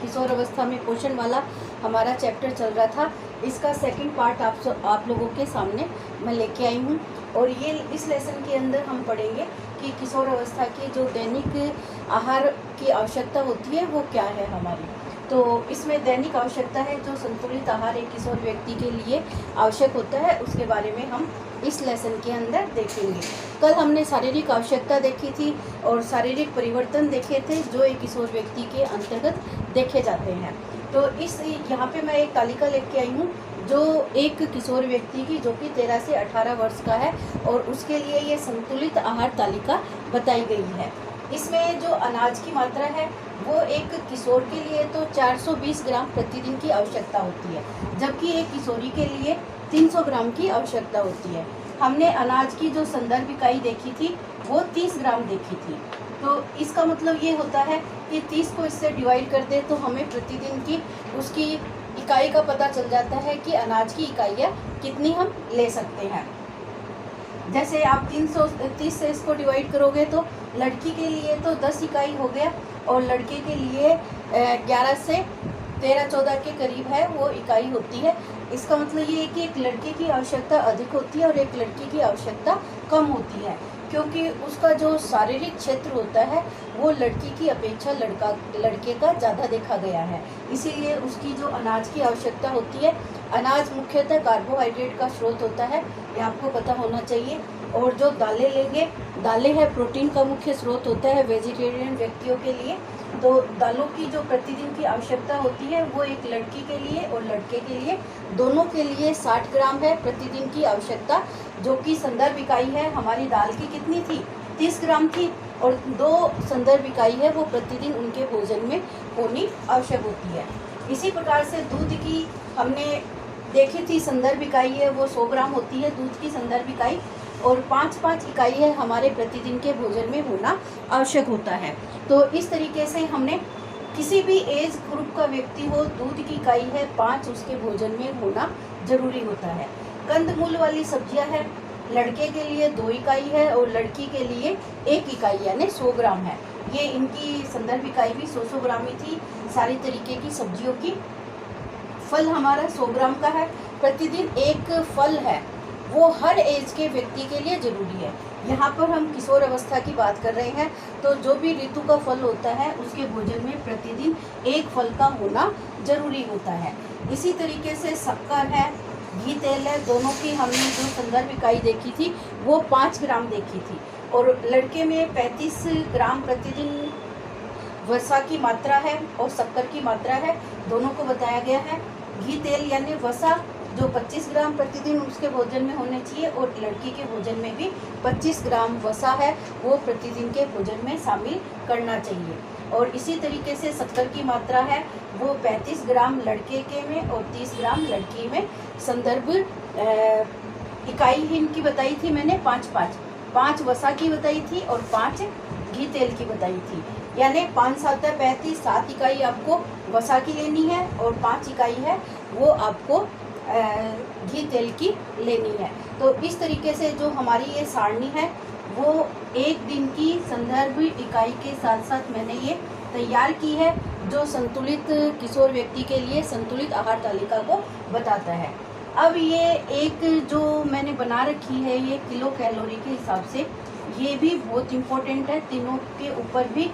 किशोर अवस्था में पोषण वाला हमारा चैप्टर चल रहा था। इसका सेकंड पार्ट आप लोगों के सामने मैं लेके आई हूँ। और ये इस लेसन के अंदर हम पढ़ेंगे कि किशोर अवस्था की जो दैनिक आहार की आवश्यकता होती है वो क्या है हमारी। तो इसमें दैनिक आवश्यकता है जो संतुलित आहार एक किशोर व्यक्ति के लिए आवश्यक होता है, उसके बारे में हम इस लेसन के अंदर देखेंगे। कल हमने शारीरिक आवश्यकता देखी थी और शारीरिक परिवर्तन देखे थे जो एक किशोर व्यक्ति के अंतर्गत देखे जाते हैं। तो इस यहाँ पे मैं एक तालिका लेके आई हूँ जो एक किशोर व्यक्ति की जो कि 13 से 18 वर्ष का है, और उसके लिए ये संतुलित आहार तालिका बताई गई है। इसमें जो अनाज की मात्रा है वो एक किशोर के लिए तो 420 ग्राम प्रतिदिन की आवश्यकता होती है, जबकि एक किशोरी के लिए 300 ग्राम की आवश्यकता होती है। हमने अनाज की जो संदर्भ इकाई देखी थी वो 30 ग्राम देखी थी। तो इसका मतलब ये होता है कि 30 को इससे डिवाइड कर दे तो हमें प्रतिदिन की उसकी इकाई का पता चल जाता है कि अनाज की इकाइयाँ कितनी हम ले सकते हैं। जैसे आप 330 से इसको डिवाइड करोगे तो लड़की के लिए तो 10 इकाई हो गया, और लड़के के लिए 11 से 13-14 के करीब है वो इकाई होती है। इसका मतलब ये है कि एक लड़के की आवश्यकता अधिक होती है और एक लड़की की आवश्यकता कम होती है, क्योंकि उसका जो शारीरिक क्षेत्र होता है वो लड़की की अपेक्षा लड़के का ज़्यादा देखा गया है। इसीलिए उसकी जो अनाज की आवश्यकता होती है, अनाज मुख्यतः कार्बोहाइड्रेट का स्रोत होता है, ये आपको पता होना चाहिए। और जो दालें लेंगे, दालें है प्रोटीन का मुख्य स्रोत होता है वेजिटेरियन व्यक्तियों के लिए। तो दालों की जो प्रतिदिन की आवश्यकता होती है वो एक लड़की के लिए और लड़के के लिए दोनों के लिए 60 ग्राम है प्रतिदिन की आवश्यकता, जो कि संदर्भ इकाई है हमारी दाल की कितनी थी, 30 ग्राम थी, और 2 संदर्भ इकाई है वो प्रतिदिन उनके भोजन में होनी आवश्यक होती है। इसी प्रकार से दूध की हमने देखी थी, संदर्भ इकाई है वो 100 ग्राम होती है दूध की संदर्भ इकाई, और 5-5 इकाई है हमारे प्रतिदिन के भोजन में होना आवश्यक होता है। तो इस तरीके से हमने किसी भी एज ग्रुप का व्यक्ति हो, दूध की इकाई है 5 उसके भोजन में होना जरूरी होता है। कंदमूल वाली सब्जियां है, लड़के के लिए 2 इकाई है और लड़की के लिए 1 इकाई यानी 100 ग्राम है। ये इनकी संदर्भ इकाई भी 100 ग्राम ही थी सारी तरीके की सब्जियों की। फल हमारा 100 ग्राम का है, प्रतिदिन 1 फल है वो हर एज के व्यक्ति के लिए ज़रूरी है। यहाँ पर हम किशोर अवस्था की बात कर रहे हैं, तो जो भी ऋतु का फल होता है उसके भोजन में प्रतिदिन 1 फल का होना जरूरी होता है। इसी तरीके से शक्कर है, घी तेल है, दोनों की हमने जो संदर्भ इकाई देखी थी वो 5 ग्राम देखी थी, और लड़के में 35 ग्राम प्रतिदिन वसा की मात्रा है और शक्कर की मात्रा है, दोनों को बताया गया है। घी तेल यानी वसा जो 25 ग्राम प्रतिदिन उसके भोजन में होने चाहिए, और लड़की के भोजन में भी 25 ग्राम वसा है वो प्रतिदिन के भोजन में शामिल करना चाहिए। और इसी तरीके से शक्कर की मात्रा है वो 35 ग्राम लड़के के में और 30 ग्राम लड़की में। संदर्भ इकाई इनकी बताई थी मैंने 5 वसा की बताई थी और 5 घी तेल की बताई थी, यानी 5 7 35, 7 इकाई आपको वसा की लेनी है और 5 इकाई है वो आपको घी तेल की लेनी है। तो इस तरीके से जो हमारी ये सारणी है वो एक दिन की संदर्भ इकाई के साथ साथ मैंने ये तैयार की है, जो संतुलित किशोर व्यक्ति के लिए संतुलित आहार तालिका को बताता है। अब ये एक जो मैंने बना रखी है ये किलो कैलोरी के हिसाब से, ये भी बहुत इम्पोर्टेंट है। तीनों के ऊपर भी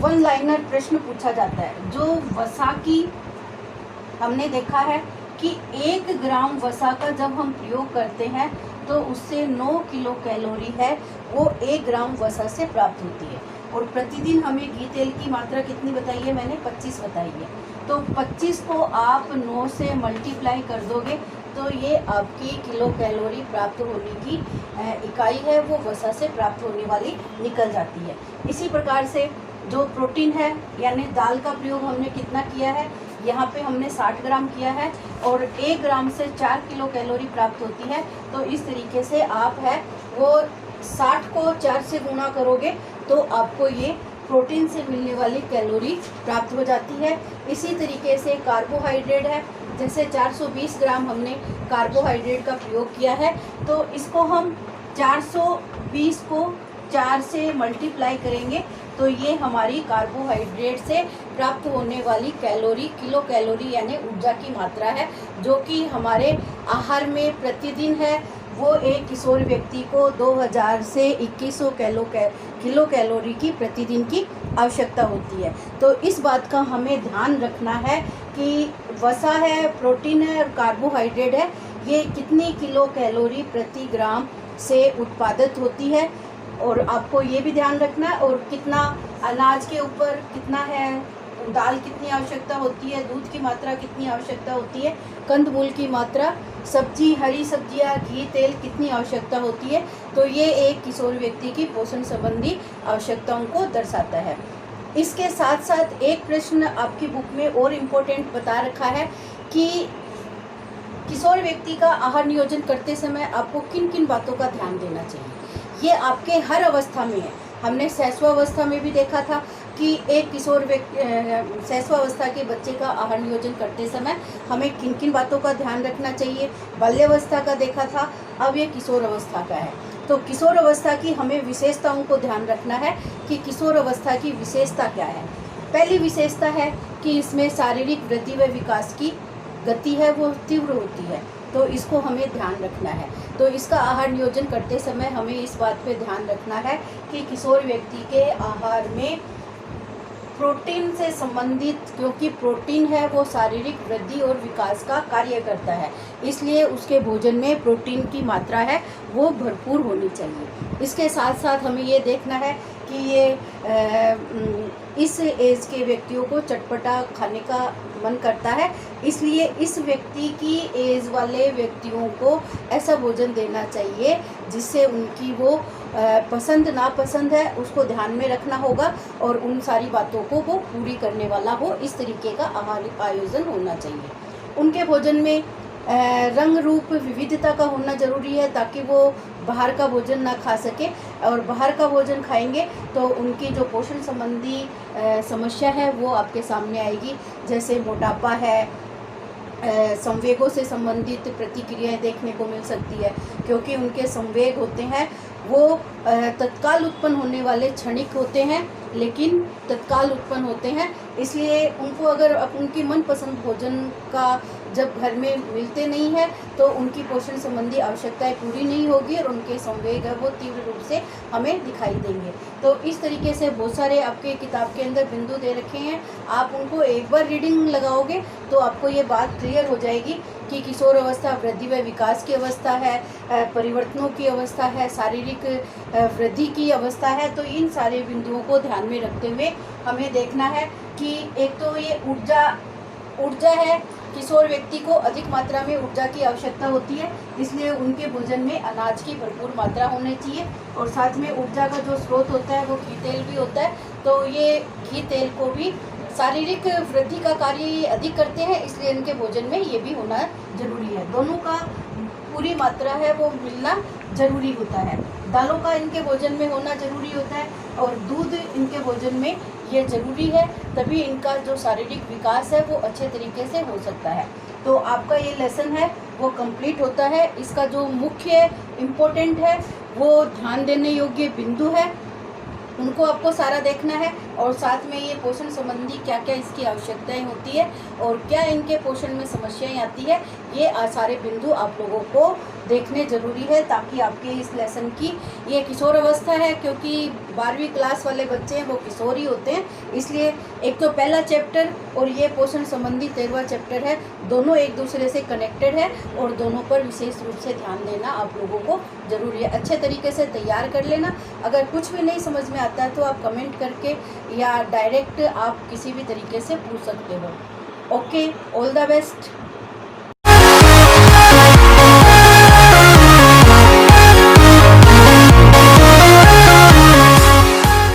1 लाइनर प्रश्न पूछा जाता है। जो वसा की हमने देखा है कि 1 ग्राम वसा का जब हम प्रयोग करते हैं तो उससे 9 किलो कैलोरी है वो 1 ग्राम वसा से प्राप्त होती है। और प्रतिदिन हमें घी तेल की मात्रा कितनी बताई है मैंने, 25 बताई है। तो 25 को आप 9 से मल्टीप्लाई कर दोगे तो ये आपकी किलो कैलोरी प्राप्त होने की इकाई है वो वसा से प्राप्त होने वाली निकल जाती है। इसी प्रकार से जो प्रोटीन है यानी दाल का प्रयोग हमने कितना किया है, यहाँ पे हमने 60 ग्राम किया है और 1 ग्राम से 4 किलो कैलोरी प्राप्त होती है। तो इस तरीके से आप है वो 60 को 4 से गुणा करोगे तो आपको ये प्रोटीन से मिलने वाली कैलोरी प्राप्त हो जाती है। इसी तरीके से कार्बोहाइड्रेट है, जैसे 420 ग्राम हमने कार्बोहाइड्रेट का प्रयोग किया है, तो इसको हम 420 को 4 से मल्टीप्लाई करेंगे तो ये हमारी कार्बोहाइड्रेट से प्राप्त होने वाली कैलोरी, किलो कैलोरी यानी ऊर्जा की मात्रा है, जो कि हमारे आहार में प्रतिदिन है। वो एक किशोर व्यक्ति को 2000 से 2100 किलो कैलोरी की प्रतिदिन की आवश्यकता होती है। तो इस बात का हमें ध्यान रखना है कि वसा है, प्रोटीन है और कार्बोहाइड्रेट है, ये कितनी किलो कैलोरी प्रति ग्राम से उत्पादित होती है। और आपको ये भी ध्यान रखना है और कितना अनाज के ऊपर कितना है, दाल कितनी आवश्यकता होती है, दूध की मात्रा कितनी आवश्यकता होती है, कंदमूल की मात्रा, सब्जी, हरी सब्जियां, घी, तेल कितनी आवश्यकता होती है। तो ये एक किशोर व्यक्ति की पोषण संबंधी आवश्यकताओं को दर्शाता है। इसके साथ साथ एक प्रश्न आपकी बुक में और इम्पोर्टेंट बता रखा है कि किशोर व्यक्ति का आहार नियोजन करते समय आपको किन किन बातों का ध्यान देना चाहिए। ये आपके हर अवस्था में है। हमने शैशवावस्था में भी देखा था कि एक किशोर व्यक्ति, शैशवावस्था के बच्चे का आहार नियोजन करते समय हमें किन किन बातों का ध्यान रखना चाहिए। बाल्यावस्था का देखा था, अब ये किशोर अवस्था का है। तो किशोर अवस्था की हमें विशेषताओं को ध्यान रखना है कि किशोर अवस्था की विशेषता क्या है। पहली विशेषता है कि इसमें शारीरिक वृद्धि व विकास की गति है वो तीव्र होती है, तो इसको हमें ध्यान रखना है। तो इसका आहार नियोजन करते समय हमें इस बात पे ध्यान रखना है कि किशोर व्यक्ति के आहार में प्रोटीन से संबंधित, क्योंकि प्रोटीन है वो शारीरिक वृद्धि और विकास का कार्य करता है, इसलिए उसके भोजन में प्रोटीन की मात्रा है वो भरपूर होनी चाहिए। इसके साथ साथ हमें ये देखना है कि ये इस एज के व्यक्तियों को चटपटा खाने का मन करता है, इसलिए इस व्यक्ति की एज वाले व्यक्तियों को ऐसा भोजन देना चाहिए जिससे उनकी वो पसंद नापसंद है उसको ध्यान में रखना होगा और उन सारी बातों को वो पूरी करने वाला हो। इस तरीके का आहार आयोजन होना चाहिए। उनके भोजन में रंग रूप विविधता का होना जरूरी है ताकि वो बाहर का भोजन ना खा सके, और बाहर का भोजन खाएंगे तो उनकी जो पोषण संबंधी समस्या है वो आपके सामने आएगी, जैसे मोटापा है, संवेगों से संबंधित प्रतिक्रियाएं देखने को मिल सकती है, क्योंकि उनके संवेग होते हैं वो तत्काल उत्पन्न होने वाले क्षणिक होते हैं, लेकिन तत्काल उत्पन्न होते हैं, इसलिए उनको अगर उनकी मनपसंद भोजन का जब घर में मिलते नहीं है तो उनकी पोषण संबंधी आवश्यकताएं पूरी नहीं होगी और उनके संवेग है वो तीव्र रूप से हमें दिखाई देंगे। तो इस तरीके से बहुत सारे आपके किताब के अंदर बिंदु दे रखे हैं, आप उनको एक बार रीडिंग लगाओगे तो आपको ये बात क्लियर हो जाएगी कि किशोर अवस्था वृद्धि व विकास की अवस्था है, परिवर्तनों की अवस्था है, शारीरिक वृद्धि की अवस्था है। तो इन सारे बिंदुओं को ध्यान में रखते हुए हमें देखना है कि एक तो ये ऊर्जा है, किशोर व्यक्ति को अधिक मात्रा में ऊर्जा की आवश्यकता होती है, इसलिए उनके भोजन में अनाज की भरपूर मात्रा होनी चाहिए, और साथ में ऊर्जा का जो स्रोत होता है वो घी तेल भी होता है। तो ये घी तेल को भी शारीरिक वृद्धि का कार्य ये अधिक करते हैं, इसलिए इनके भोजन में ये भी होना जरूरी है। दोनों का पूरी मात्रा है वो मिलना जरूरी होता है। दालों का इनके भोजन में होना जरूरी होता है और दूध इनके भोजन में ये जरूरी है, तभी इनका जो शारीरिक विकास है वो अच्छे तरीके से हो सकता है। तो आपका ये लेसन है वो कंप्लीट होता है। इसका जो मुख्य इम्पोर्टेंट है वो ध्यान देने योग्य बिंदु है, उनको आपको सारा देखना है, और साथ में ये पोषण संबंधी क्या क्या इसकी आवश्यकताएं होती है और क्या इनके पोषण में समस्याएं आती है, ये सारे बिंदु आप लोगों को देखने ज़रूरी है, ताकि आपके इस लेसन की, ये किशोर अवस्था है क्योंकि 12वीं क्लास वाले बच्चे हैं वो किशोर ही होते हैं, इसलिए एक तो पहला चैप्टर और ये पोषण संबंधी 13वां चैप्टर है, दोनों एक दूसरे से कनेक्टेड है और दोनों पर विशेष रूप से ध्यान देना आप लोगों को ज़रूरी है। अच्छे तरीके से तैयार कर लेना। अगर कुछ भी नहीं समझ में आता है तो आप कमेंट करके या डायरेक्ट आप किसी भी तरीके से पूछ सकते हो। Okay, all the best.